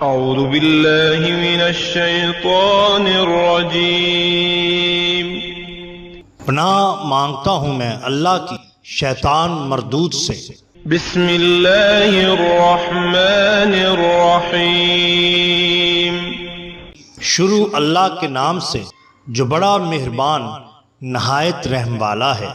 اعوذ باللہ من الشیطان الرجیم۔ پناہ مانگتا ہوں میں اللہ کی شیطان مردود سے۔ بسم اللہ الرحمن الرحیم۔ شروع اللہ کے نام سے جو بڑا مہربان نہایت رحم والا ہے۔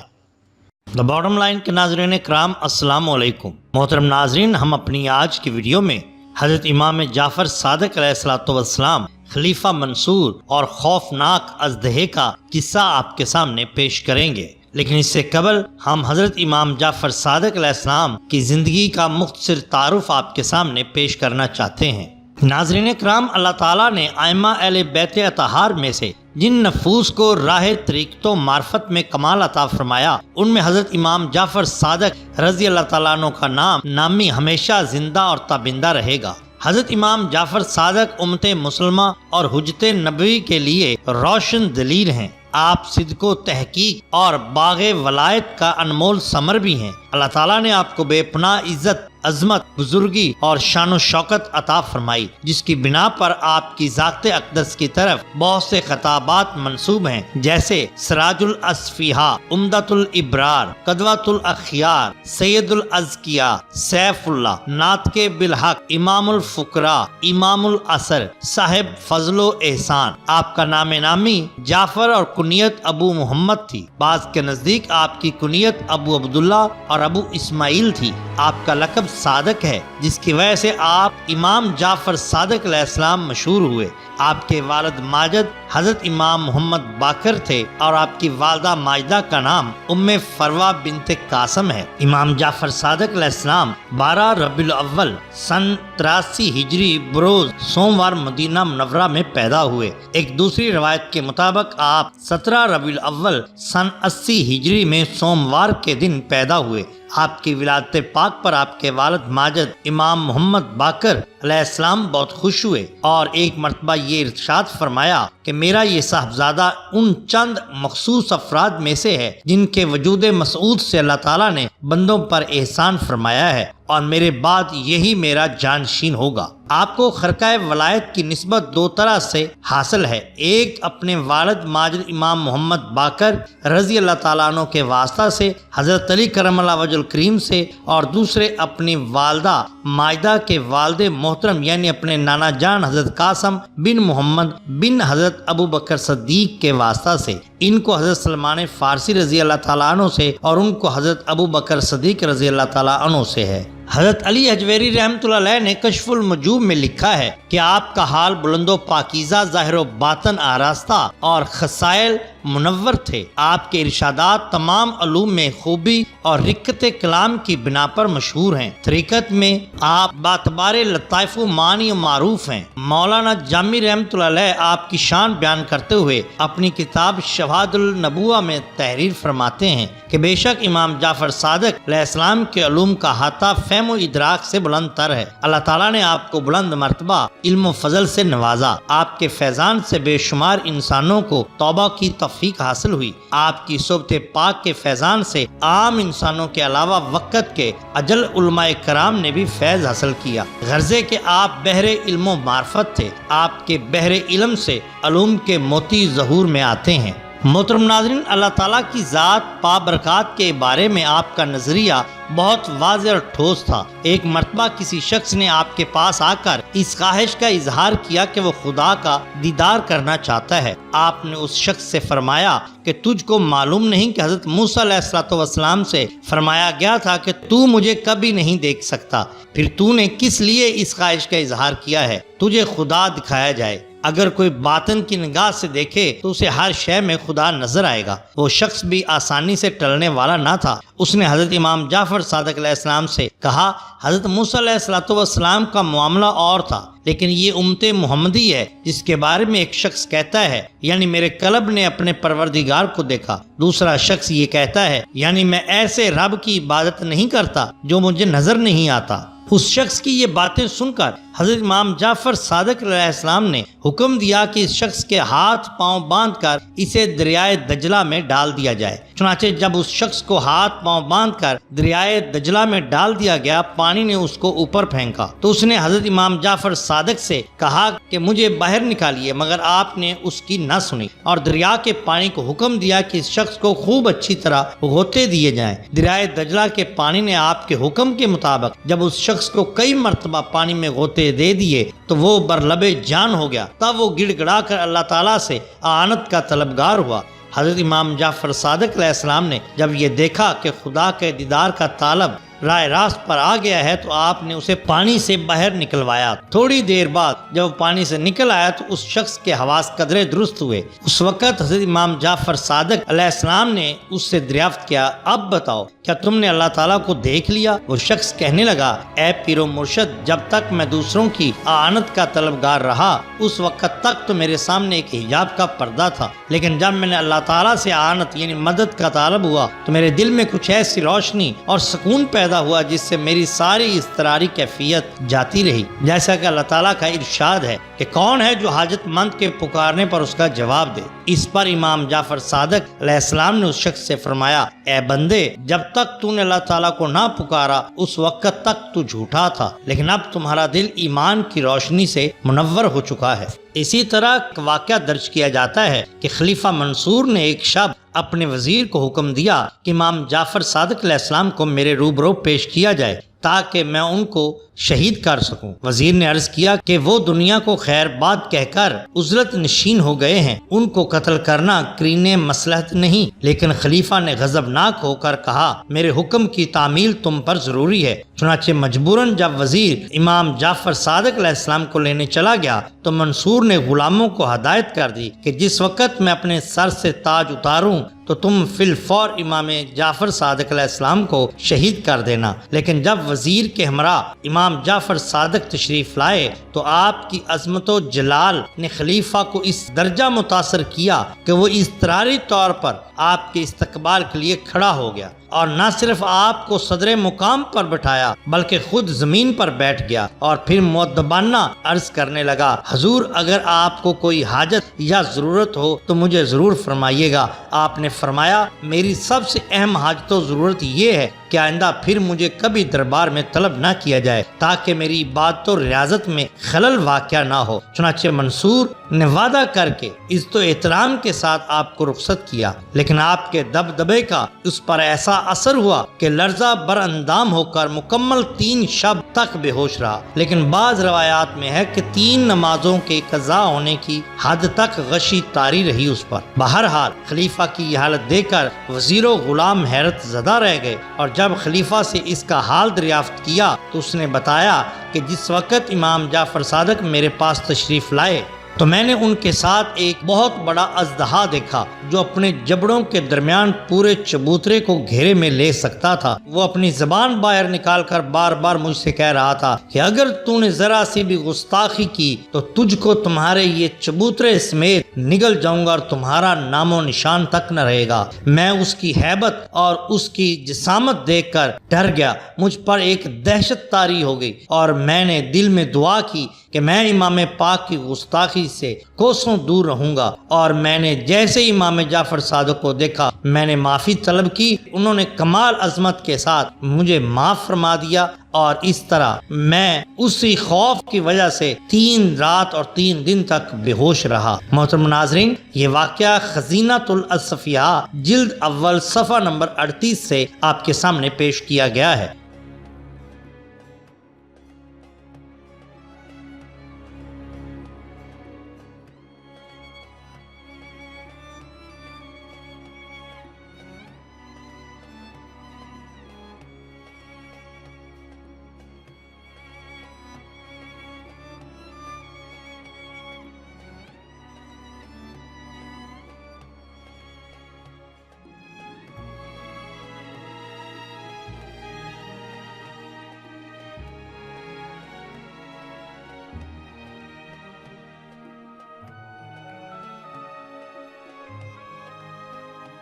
دا باٹم لائن کے ناظرین کرام، السلام علیکم۔ محترم ناظرین، ہم اپنی آج کی ویڈیو میں حضرت امام جعفر صادق علیہ السلام خلیفہ منصور اور خوفناک اژدہے کا قصہ آپ کے سامنے پیش کریں گے، لیکن اس سے قبل ہم حضرت امام جعفر صادق علیہ السلام کی زندگی کا مختصر تعارف آپ کے سامنے پیش کرنا چاہتے ہیں۔ ناظرین کرام، اللہ تعالیٰ نے ائمہ اہل بیت اطہار میں سے جن نفوس کو راہ طریقت و معرفت میں کمال عطا فرمایا، ان میں حضرت امام جعفر صادق رضی اللہ تعالیٰ عنہ کا نامی ہمیشہ زندہ اور تابندہ رہے گا۔ حضرت امام جعفر صادق امت مسلمہ اور حجت نبوی کے لیے روشن دلیل ہیں۔ آپ صدق و تحقیق اور باغ ولایت کا انمول ثمر بھی ہیں۔ اللہ تعالیٰ نے آپ کو بے پناہ عزت، عظمت، بزرگی اور شان و شوکت عطا فرمائی، جس کی بنا پر آپ کی ذات اقدس کی طرف بہت سے خطابات منسوب ہیں، جیسے سراج الاصفیاء، عمدۃ الابرار، قدوۃ الاخیار، سید الازکیاء، سیف اللہ، ناطق بالحق، امام الفقراء، امام العصر، صاحب فضل و احسان۔ آپ کا نام نامی جعفر اور کنیت ابو محمد تھی۔ بعض کے نزدیک آپ کی کنیت ابو عبداللہ اور ابو اسماعیل تھی۔ آپ کا لقب صادق ہے، جس کی وجہ سے آپ امام جعفر صادق علیہ السلام مشہور ہوئے۔ آپ کے والد ماجد حضرت امام محمد باقر تھے اور آپ کی والدہ ماجدہ کا نام ام فروہ بنت قاسم ہے۔ امام جعفر صادق علیہ السلام 12 ربیع الاول سن 83 ہجری بروز سوموار مدینہ منورہ میں پیدا ہوئے۔ ایک دوسری روایت کے مطابق آپ 17 ربیع الاول سن 80 ہجری میں سوموار کے دن پیدا ہوئے۔ آپ کی ولادت پاک پر آپ کے والد ماجد امام محمد باقر علیہ السلام بہت خوش ہوئے اور ایک مرتبہ یہ ارشاد فرمایا کہ میرا یہ صاحبزادہ ان چند مخصوص افراد میں سے ہے جن کے وجود مسعود سے اللہ تعالیٰ نے بندوں پر احسان فرمایا ہے، اور میرے بعد یہی میرا جانشین ہوگا۔ آپ کو خرقہ ولایت کی نسبت دو طرح سے حاصل ہے، ایک اپنے والد ماجد امام محمد باقر رضی اللہ تعالیٰ عنہ کے واسطہ سے حضرت علی کرم اللہ وجہ الکریم سے، اور دوسرے اپنی والدہ ماجدہ کے والد محترم یعنی اپنے نانا جان حضرت قاسم بن محمد بن حضرت ابو بکر صدیق کے واسطہ سے۔ ان کو حضرت سلمان فارسی رضی اللہ تعالیٰ عنہ سے اور ان کو حضرت ابو بکر صدیق رضی اللہ تعالیٰ عنہ سے ہے۔ حضرت علی حجویری رحمۃ اللہ علیہ نے کشف المجوب میں لکھا ہے کہ آپ کا حال بلند و پاکیزہ، ظاہر و باطن آراستہ اور خصائل منور تھے۔ آپ کے ارشادات تمام علوم میں خوبی اور رقت کلام کی بنا پر مشہور ہیں۔ طریقت میں آپ باعتبار لطائف و معنی معروف ہیں۔ مولانا جامی رحمۃ اللہ علیہ آپ کی شان بیان کرتے ہوئے اپنی کتاب شواہد النبوہ میں تحریر فرماتے ہیں کہ بے شک امام جعفر صادق علیہ السلام کے علوم کا احاطہ فہم و ادراک سے بلند تر ہے۔ اللہ تعالیٰ نے آپ کو بلند مرتبہ علم و فضل سے نوازا۔ آپ کے فیضان سے بے شمار انسانوں کو توبہ کی توفیق حاصل ہوئی۔ آپ کی صحبت پاک کے فیضان سے عام انسانوں کے علاوہ وقت کے اجل علماء کرام نے بھی فیض حاصل کیا، غرضے کہ آپ بحر علم و معرفت تھے۔ آپ کے بحر علم سے علوم کے موتی ظہور میں آتے ہیں۔ محترم ناظرین، اللہ تعالیٰ کی ذات پابرکات کے بارے میں آپ کا نظریہ بہت واضح اور ٹھوس تھا۔ ایک مرتبہ کسی شخص نے آپ کے پاس آ کر اس خواہش کا اظہار کیا کہ وہ خدا کا دیدار کرنا چاہتا ہے۔ آپ نے اس شخص سے فرمایا کہ تجھ کو معلوم نہیں کہ حضرت موسیٰ علیہ السلام سے فرمایا گیا تھا کہ تو مجھے کبھی نہیں دیکھ سکتا، پھر تو نے کس لیے اس خواہش کا اظہار کیا ہے؟ تجھے خدا دکھایا جائے۔ اگر کوئی باطن کی نگاہ سے دیکھے تو اسے ہر شے میں خدا نظر آئے گا۔ وہ شخص بھی آسانی سے ٹلنے والا نہ تھا۔ اس نے حضرت امام جعفر صادق علیہ السلام سے کہا، حضرت موسیٰ علیہ السلام کا معاملہ اور تھا، لیکن یہ امت محمدی ہے جس کے بارے میں ایک شخص کہتا ہے یعنی میرے قلب نے اپنے پروردگار کو دیکھا، دوسرا شخص یہ کہتا ہے یعنی میں ایسے رب کی عبادت نہیں کرتا جو مجھے نظر نہیں آتا۔ اس شخص کی یہ باتیں سن کر حضرت امام جعفر صادق علیہ السلام نے حکم دیا کہ اس شخص کے ہاتھ پاؤں باندھ کر اسے دریائے دجلہ میں ڈال دیا جائے۔ چنانچہ جب اس شخص کو ہاتھ پاؤں باندھ کر دریائے دجلہ میں ڈال دیا گیا، پانی نے اس کو اوپر پھینکا تو اس نے حضرت امام جعفر صادق سے کہا کہ مجھے باہر نکالیے، مگر آپ نے اس کی نہ سنی اور دریا کے پانی کو حکم دیا کہ اس شخص کو خوب اچھی طرح غوطے دیے جائیں۔ دریائے دجلہ کے پانی نے آپ کے حکم کے مطابق جب اس شخص کو کئی مرتبہ پانی میں غوطے دے دیے تو وہ برلبے جان ہو گیا۔ تب وہ گڑ گڑا کر اللہ تعالیٰ سے اعانت کا طلبگار ہوا۔ حضرت امام جعفر صادق علیہ السلام نے جب یہ دیکھا کہ خدا کے دیدار کا طالب راہ راست پر آ گیا ہے تو آپ نے اسے پانی سے باہر نکلوایا۔ تھوڑی دیر بعد جب وہ پانی سے نکل آیا تو اس شخص کے حواس قدرے درست ہوئے۔ اس وقت حضرت امام جعفر صادق علیہ السلام نے اس سے دریافت کیا، اب بتاؤ کیا تم نے اللہ تعالیٰ کو دیکھ لیا؟ وہ شخص کہنے لگا، اے پیر و مرشد، جب تک میں دوسروں کی اعانت کا طلبگار رہا اس وقت تک تو میرے سامنے ایک حجاب کا پردہ تھا، لیکن جب میں نے اللہ تعالیٰ سے اعانت یعنی مدد کا طالب ہوا تو میرے دل میں کچھ ایسی روشنی اور سکون پیدا ہوا جس سے میری ساری اضطراری کیفیت جاتی رہی۔ جیسا کہ اللہ تعالیٰ کا ارشاد ہے کہ کون ہے جو حاجت مند کے پکارنے پر اس کا جواب دے۔ اس پر امام جعفر صادق علیہ السلام نے اس شخص سے فرمایا، اے بندے، جب تک تو نے اللہ تعالیٰ کو نہ پکارا اس وقت تک تو جھوٹا تھا، لیکن اب تمہارا دل ایمان کی روشنی سے منور ہو چکا ہے۔ اسی طرح واقعہ درج کیا جاتا ہے کہ خلیفہ منصور نے ایک شب اپنے وزیر کو حکم دیا کہ امام جعفر صادق علیہ السلام کو میرے روبرو پیش کیا جائے تاکہ میں ان کو شہید کر سکوں۔ وزیر نے عرض کیا کہ وہ دنیا کو خیر بات کہہ کر عزلت نشین ہو گئے ہیں، ان کو قتل کرنا کرین مصلحت نہیں۔ لیکن خلیفہ نے غضبناک ہو کر کہا، میرے حکم کی تعمیل تم پر ضروری ہے۔ چنانچہ مجبوراً جب وزیر امام جعفر صادق علیہ السلام کو لینے چلا گیا تو منصور نے غلاموں کو ہدایت کر دی کہ جس وقت میں اپنے سر سے تاج اتاروں تو تم فی الفور امام جعفر صادق علیہ السلام کو شہید کر دینا۔ لیکن جب وزیر کے ہمراہ امام جعفر صادق تشریف لائے تو آپ کی عظمت و جلال نے خلیفہ کو اس درجہ متاثر کیا کہ وہ اضطراری طور پر آپ کے استقبال کے لیے کھڑا ہو گیا اور نہ صرف آپ کو صدر مقام پر بٹھایا بلکہ خود زمین پر بیٹھ گیا اور پھر مؤدبانہ عرض کرنے لگا، حضور اگر آپ کو کوئی حاجت یا ضرورت ہو تو مجھے ضرور فرمائیے گا۔ آپ نے فرمایا، میری سب سے اہم حاجت و ضرورت یہ ہے کہ آئندہ پھر مجھے کبھی دربار میں طلب نہ کیا جائے تاکہ میری عبادت و ریاضت میں خلل واقع نہ ہو۔ چنانچہ منصور نے وعدہ کر کے عزت و احترام کے ساتھ آپ کو رخصت کیا، لیکن آپ کے دبدبے کا اس پر ایسا اثر ہوا کہ لرزہ بر اندام ہو کر مکمل 3 شب تک بے ہوش رہا۔ لیکن بعض روایات میں ہے کہ 3 نمازوں کے قضا ہونے کی حد تک غشی طاری رہی اس پر۔ بہرحال خلیفہ کی یہ حالت دیکھ کر وزیر و غلام حیرت زدہ رہ گئے اور جب خلیفہ سے اس کا حال دریافت کیا تو اس نے بتایا کہ جس وقت امام جعفر صادق میرے پاس تشریف لائے تو میں نے ان کے ساتھ ایک بہت بڑا اژدہا دیکھا جو اپنے جبڑوں کے درمیان پورے چبوترے کو گھیرے میں لے سکتا تھا۔ وہ اپنی زبان باہر نکال کر بار بار مجھ سے کہہ رہا تھا کہ اگر تو نے ذرا سی بھی گستاخی کی تو تجھ کو تمہارے یہ چبوترے سمیت نگل جاؤں گا اور تمہارا نام و نشان تک نہ رہے گا۔ میں اس کی ہیبت اور اس کی جسامت دیکھ کر ڈر گیا، مجھ پر ایک دہشت طاری ہو گئی اور میں نے دل میں دعا کی کہ میں امام پاک کی گستاخی سے کوسوں دور رہوں گا، اور میں نے جیسے امام جعفر صادق کو دیکھا میں نے معافی طلب کی، انہوں نے کمال عظمت کے ساتھ مجھے معاف فرما دیا، اور اس طرح میں اسی خوف کی وجہ سے 3 رات اور 3 دن تک بے ہوش رہا۔ محترم ناظرین، یہ واقعہ خزینۃ الاصفیاء جلد اول صفحہ نمبر 38 سے آپ کے سامنے پیش کیا گیا ہے۔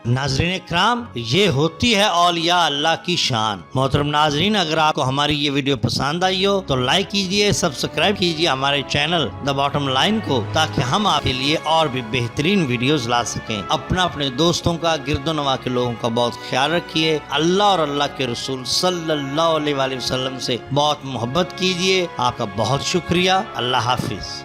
ناظرین کرام، یہ ہوتی ہے اولیاء اللہ کی شان۔ محترم ناظرین، اگر آپ کو ہماری یہ ویڈیو پسند آئی ہو تو لائک کیجئے، سبسکرائب کیجئے ہمارے چینل دا باٹم لائن کو، تاکہ ہم آپ کے لیے اور بھی بہترین ویڈیوز لا سکیں۔ اپنے دوستوں کا، گرد و نواح کے لوگوں کا بہت خیال رکھیے۔ اللہ اور اللہ کے رسول صلی اللہ علیہ وآلہ وسلم سے بہت محبت کیجئے۔ آپ کا بہت شکریہ۔ اللہ حافظ۔